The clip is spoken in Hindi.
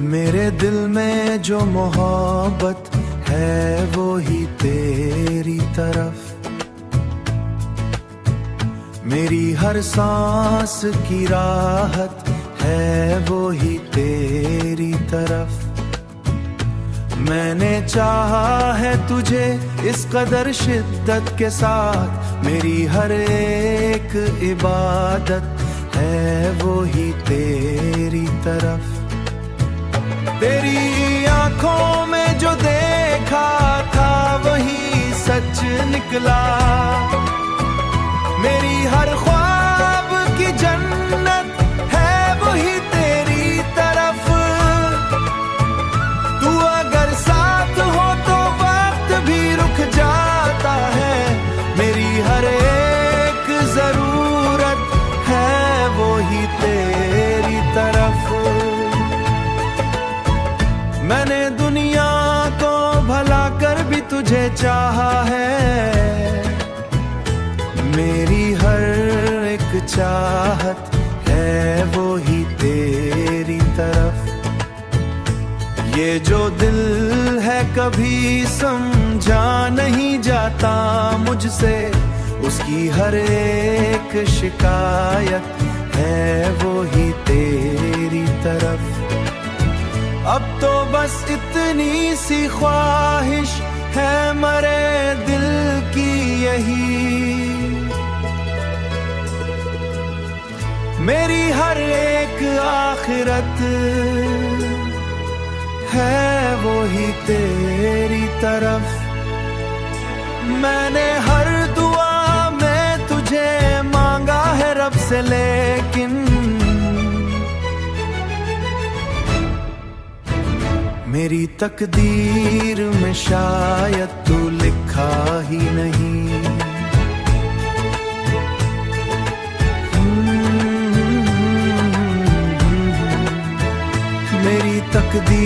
मेरे दिल में जो मोहब्बत है वो ही तेरी तरफ, मेरी हर सांस की राहत है वो ही तेरी तरफ। मैंने चाहा है तुझे इस कदर शिद्दत के साथ, मेरी हर एक इबादत है वो ही तेरी तरफ। तेरी आंखों में जो देखा था वही सच निकला, मेरी हर ख्वाब की जन्नत है वही तेरी तरफ। तू अगर साथ हो तो वक्त भी रुक जाता है, मेरी हर एक जरूरत है वही तेरी तरफ। मैंने दुनिया को भला कर भी तुझे चाहा है, मेरी हर एक चाहत है वो ही तेरी तरफ। ये जो दिल है कभी समझा नहीं जाता मुझसे, उसकी हर एक शिकायत है वो ही तेरी तरफ। अब तो बस इतनी सी ख्वाहिश है मरे दिल की यही, मेरी हर एक आखिरत है वो ही तेरी तरफ। मैंने हर दुआ में तुझे मांगा है रब से, लेकिन मेरी तकदीर में शायद तू लिखा ही नहीं। मेरी तकदीर